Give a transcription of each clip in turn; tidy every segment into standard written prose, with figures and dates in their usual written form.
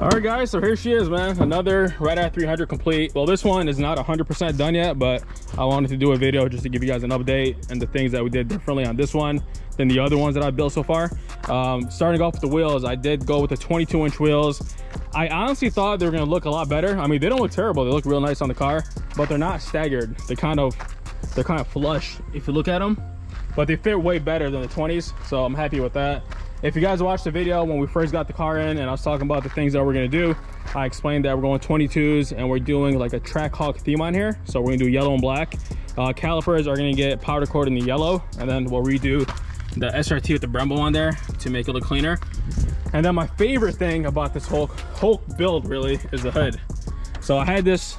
Alright guys, so here she is, man. Another Redeye 300 complete. Well, this one is not 100% done yet, but I wanted to do a video just to give you guys an update and the things that we did differently on this one than the other ones that I built so far. Starting off with the wheels, I did go with the 22-inch wheels. I honestly thought they were going to look a lot better. I mean, they don't look terrible. They look real nice on the car, but they're not staggered. They're kind of flush if you look at them, but they fit way better than the 20s, so I'm happy with that. If you guys watched the video when we first got the car in and I was talking about the things that we're going to do, I explained that we're going 22s and we're doing like a Trackhawk theme on here. So we're going to do yellow and black. Calipers are going to get powder coated in the yellow, and then we'll redo the SRT with the Brembo on there to make it look cleaner. And then my favorite thing about this whole build really is the hood. So I had this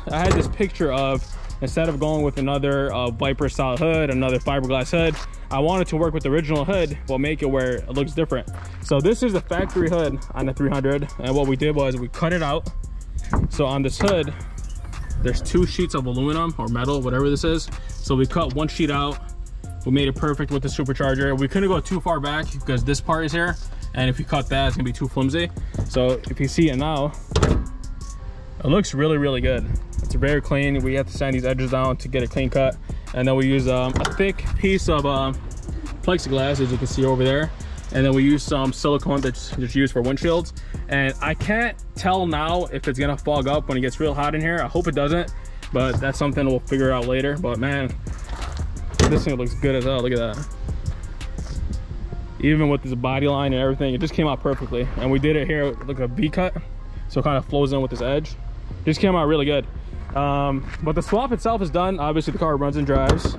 picture of, instead of going with another Viper style hood, another fiberglass hood, I wanted to work with the original hood, but make it where it looks different. So this is the factory hood on the 300, and what we did was we cut it out. So on this hood, there's 2 sheets of aluminum or metal, whatever this is. So we cut 1 sheet out. We made it perfect with the supercharger. We couldn't go too far back because this part is here, and if you cut that, it's gonna be too flimsy. So if you see it now, it looks really, really good. It's very clean. We have to sand these edges down to get a clean cut. And then we use a thick piece of plexiglass, as you can see over there. And then we use some silicone that's just used for windshields. And I can't tell now if it's gonna fog up when it gets real hot in here. I hope it doesn't, but that's something we'll figure out later. But man, this thing looks good as hell. Look at that. Even with this body line and everything, it just came out perfectly. And we did it here with like a V cut, so it kind of flows in with this edge. Just came out really good. But the swap itself is done. Obviously the car runs and drives.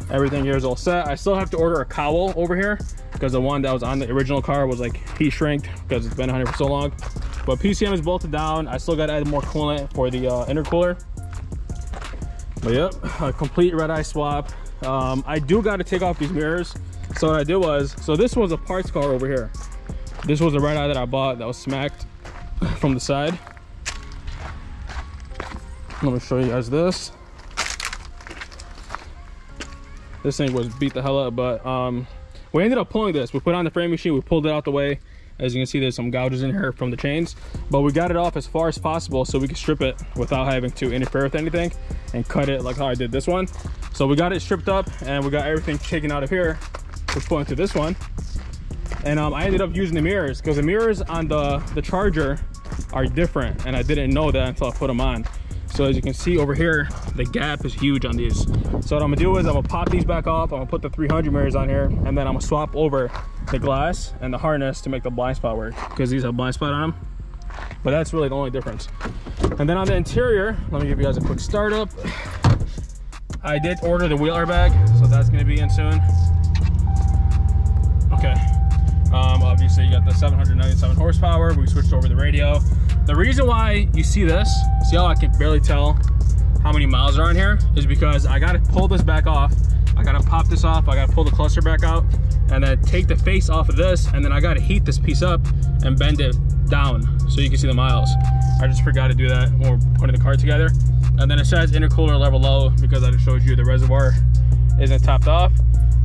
Everything here is all set. I still have to order a cowl over here because the one that was on the original car was like heat shrinked because it's been on here for so long. But PCM is bolted down. I still got to add more coolant for the intercooler. But yep, a complete Redeye swap. I do got to take off these mirrors. So what I did was, so this was a parts car over here. This was a Redeye that I bought that was smacked from the side. Let me show you guys this. This thing was beat the hell up, but we ended up pulling this. We put it on the frame machine, we pulled it out the way. As you can see, there's some gouges in here from the chains, but we got it off as far as possible so we could strip it without having to interfere with anything and cut it like how I did this one. So we got it stripped up and we got everything taken out of here to put into this one. And I ended up using the mirrors because the mirrors on the Charger are different, and I didn't know that until I put them on. So as you can see over here, the gap is huge on these. So what I'm gonna do is I'm gonna pop these back off. I'm gonna put the 300 mirrors on here, and then I'm gonna swap over the glass and the harness to make the blind spot work, because these have blind spot on them. But that's really the only difference. And then on the interior, let me give you guys a quick startup. I did order the wheel airbag, so that's gonna be in soon. Okay. Obviously you got the 797 horsepower. We switched over the radio. The reason why you see this, see how I can barely tell how many miles are on here, is because I gotta pull this back off. I gotta pop this off, I gotta pull the cluster back out, and then take the face off of this, and then I gotta heat this piece up and bend it down so you can see the miles. I just forgot to do that when we're putting the car together. And then it says intercooler level low because I just showed you the reservoir isn't topped off.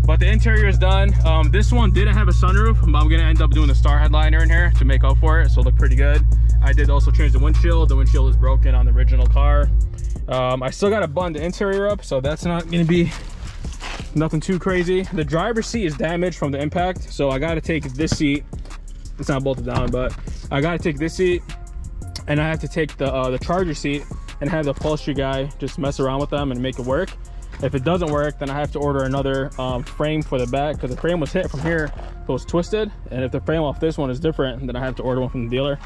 But the interior is done. This one didn't have a sunroof, but I'm gonna end up doing the star headliner in here to make up for it, so it looked pretty good. I did also change the windshield. The windshield is broken on the original car. I still gotta bund the interior up, so that's not gonna be nothing too crazy. The driver's seat is damaged from the impact, so I gotta take this seat. It's not bolted down, but I gotta take this seat, and I have to take the Charger seat and have the upholstery guy just mess around with them and make it work. If it doesn't work, then I have to order another frame for the back, because the frame was hit from here, so it's twisted. And if the frame off this one is different, then I have to order one from the dealer.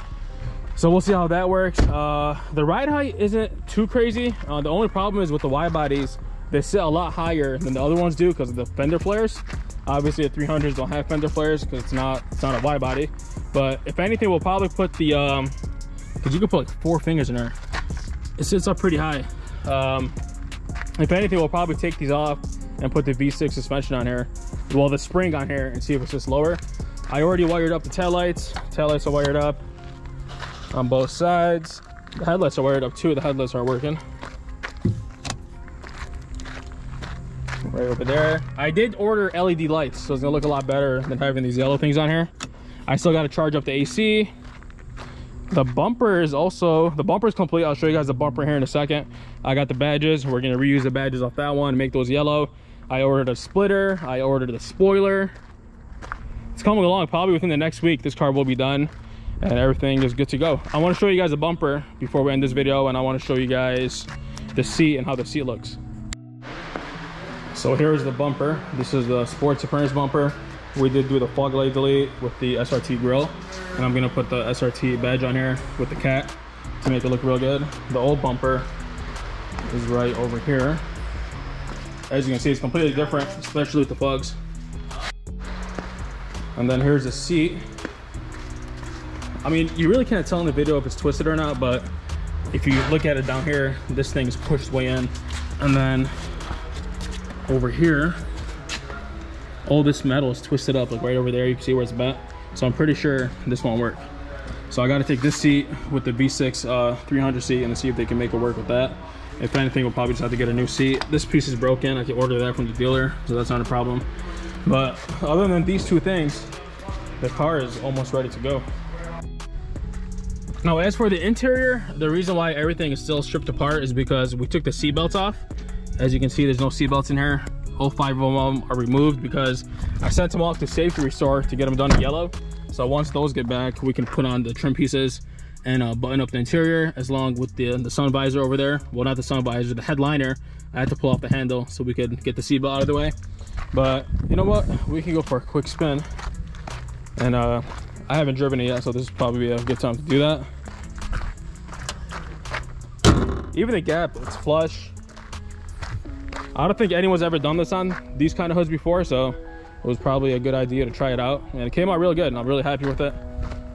So we'll see how that works. The ride height isn't too crazy. The only problem is with the wide bodies, they sit a lot higher than the other ones do because of the fender flares. Obviously the 300s don't have fender flares because it's not a wide body. But if anything, we'll probably put the because you can put like 4 fingers in there. It sits up pretty high. If anything, we'll probably take these off and put the V6 suspension on here, well, the spring on here, and see if it's just lower. I already wired up the taillights are wired up on both sides. The headlights are wired up too. The headlights are working right over there. I did order LED lights, so it's gonna look a lot better than having these yellow things on here. I still got to charge up the AC. The bumper is complete. I'll show you guys the bumper here in a second. I got the badges. We're gonna reuse the badges off that one, make those yellow. I ordered a splitter. I ordered a spoiler. It's coming along. Probably within the next week this car will be done and everything is good to go. I want to show you guys the bumper before we end this video, and I want to show you guys the seat and how the seat looks. So here's the bumper. This is the sports appearance bumper. We did do the fog light delete with the SRT grill, and I'm gonna put the SRT badge on here with the cat to make it look real good. The old bumper is right over here. As you can see, it's completely different, especially with the fogs. And then here's the seat. I mean, you really can't tell in the video if it's twisted or not, but if you look at it down here, this thing is pushed way in. And then over here, all this metal is twisted up, like right over there. You can see where it's bent. So I'm pretty sure this won't work. So I got to take this seat with the V6 300 seat and see if they can make it work with that. If anything, we'll probably just have to get a new seat. This piece is broken. I can order that from the dealer, so that's not a problem. But other than these two things, the car is almost ready to go. Now, as for the interior, the reason why everything is still stripped apart is because we took the seat belts off. As you can see, there's no seat belts in here. All 5 of them are removed because I sent them off to safety restore to get them done in yellow. So once those get back, we can put on the trim pieces and button up the interior, as long with the sun visor over there. Well, not the sun visor, the headliner. I had to pull off the handle so we could get the seatbelt out of the way. But you know what? We can go for a quick spin. And I haven't driven it yet, so this is probably a good time to do that. Even the gap, it's flush. I don't think anyone's ever done this on these kind of hoods before, so it was probably a good idea to try it out. And it came out really good, and I'm really happy with it.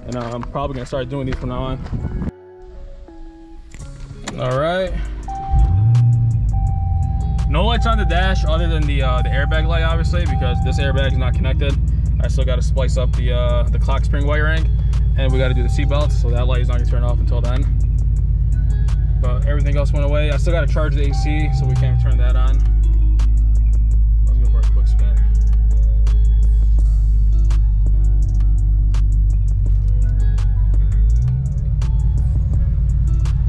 And I'm probably gonna start doing these from now on. All right. No lights on the dash other than the airbag light, obviously, because this airbag is not connected. I still got to splice up the clock spring wiring, and we got to do the seat belts, so that light is not gonna turn off until then. But everything else went away. I still got to charge the AC, so we can't turn that on. Let's go for a quick spin.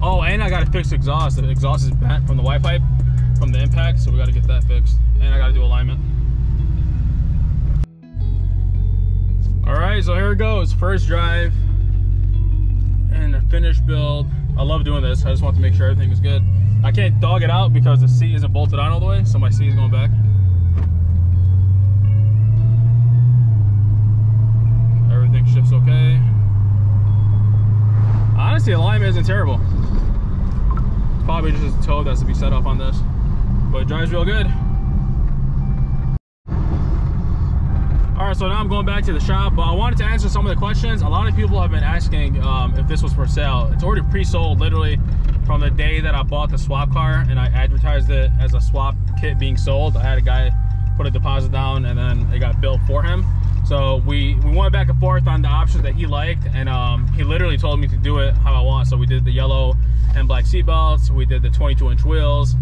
Oh, and I got to fix the exhaust. The exhaust is bent from the Y pipe, from the impact, so we got to get that fixed. And I got to do alignment. All right, so here it goes. First drive and a finished build. I love doing this. I just want to make sure everything is good. I can't dog it out because the seat isn't bolted on all the way, so my seat is going back. Everything shifts okay. Honestly, alignment isn't terrible. Probably just a toe that's to be set up on this, but it drives real good. All right, so now I'm going back to the shop, but I wanted to answer some of the questions. A lot of people have been asking if this was for sale. It's already pre-sold, literally from the day that I bought the swap car, and I advertised it as a swap kit being sold. I had a guy put a deposit down, and then it got built for him. So we went back and forth on the options that he liked, and he literally told me to do it how I want. So we did the yellow and black seat belts, we did the 22-inch wheels,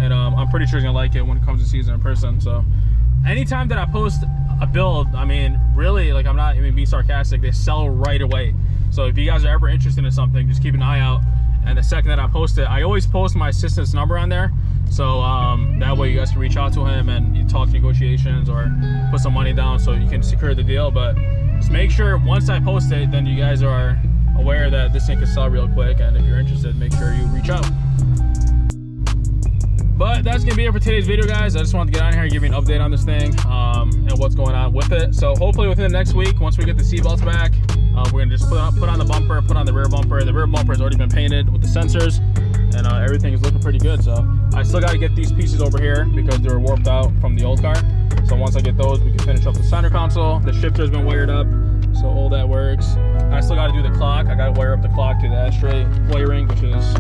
and I'm pretty sure he's gonna like it when it comes to seeing it in person. So anytime that I post a build, I mean, really, like, I'm not even being sarcastic, they sell right away. So if you guys are ever interested in something, just keep an eye out. And the second that I post it, I always post my assistant's number on there, so that way you guys can reach out to him and you talk negotiations or put some money down so you can secure the deal. But just make sure once I post it, then you guys are aware that this thing can sell real quick, and if you're interested, make sure you reach out. But that's gonna be it for today's video, guys. I just wanted to get on here and give you an update on this thing and what's going on with it. So hopefully within the next week, once we get the seatbelts back, we're gonna just put on the bumper, put on the rear bumper. The rear bumper has already been painted with the sensors, and everything is looking pretty good. So I still got to get these pieces over here because they were warped out from the old car. So once I get those, we can finish up the center console. The shifter's been wired up, so all that works. I still got to do the clock. I got to wire up the clock to the ashtray wiring, which is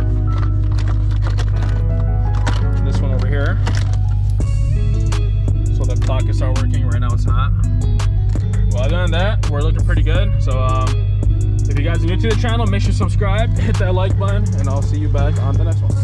this one over here, so the clock can start working. Right now it's not. Well, other than that, we're looking pretty good. So if you guys are new to the channel, make sure to subscribe, hit that like button, and I'll see you back on the next one.